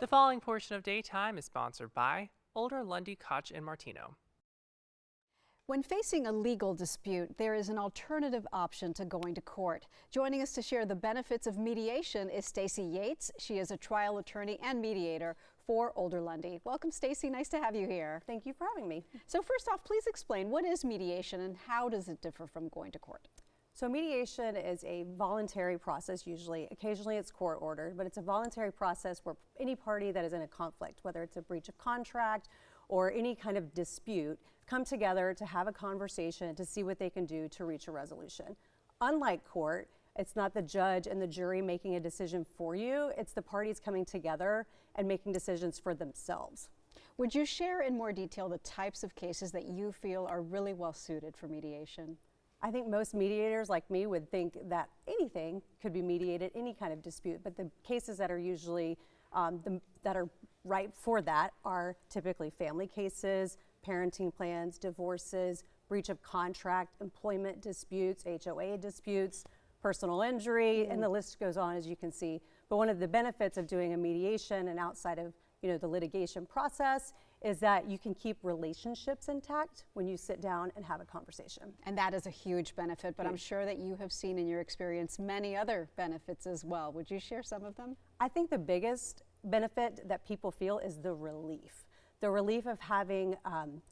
The following portion of Daytime is sponsored by Lundy, Koch, and Martino. When facing a legal dispute, there is an alternative option to going to court. Joining us to share the benefits of mediation is Stacy Yates. She is a trial attorney and mediator for Lundy. Welcome, Stacy. Nice to have you here. Thank you for having me. So first off, please explain, what is mediation and how does it differ from going to court? So mediation is a voluntary process usually. Occasionally it's court ordered, but it's a voluntary process where any party that is in a conflict, whether it's a breach of contract or any kind of dispute, come together to have a conversation to see what they can do to reach a resolution. Unlike court, it's not the judge and the jury making a decision for you, it's the parties coming together and making decisions for themselves. Would you share in more detail the types of cases that you feel are really well suited for mediation? I think most mediators like me would think that anything could be mediated, any kind of dispute, but the cases that are usually that are ripe for that are typically family cases, parenting plans, divorces, breach of contract, employment disputes, HOA disputes, personal injury, and the list goes on, as you can see. But one of the benefits of doing a mediation and outside of the litigation process is that you can keep relationships intact when you sit down and have a conversation. And that is a huge benefit, but I'm sure that you have seen in your experience many other benefits as well. Would you share some of them? I think the biggest benefit that people feel is the relief. The relief of having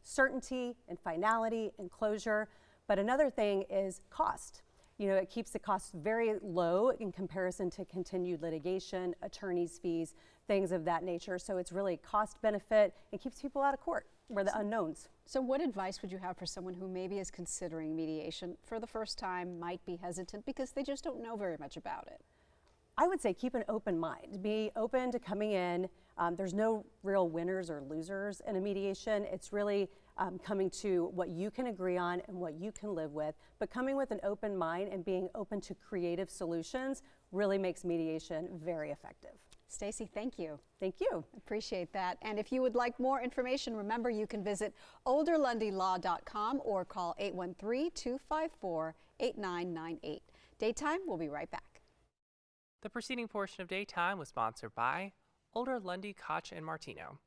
certainty and finality and closure. But another thing is cost. It keeps the costs very low in comparison to continued litigation, attorney's fees, things of that nature. So it's really cost benefit and keeps people out of court where the unknowns. So what advice would you have for someone who maybe is considering mediation for the first time, might be hesitant because they just don't know very much about it? I would say keep an open mind. Be open to coming in. There's no real winners or losers in a mediation. It's really coming to what you can agree on and what you can live with. But coming with an open mind and being open to creative solutions really makes mediation very effective. Stacy, thank you. Thank you. Appreciate that. And if you would like more information, remember you can visit olderlundylaw.com or call 813-254-8998. Daytime, we'll be right back. The preceding portion of Daytime was sponsored by Lundy, Koch, and Martino.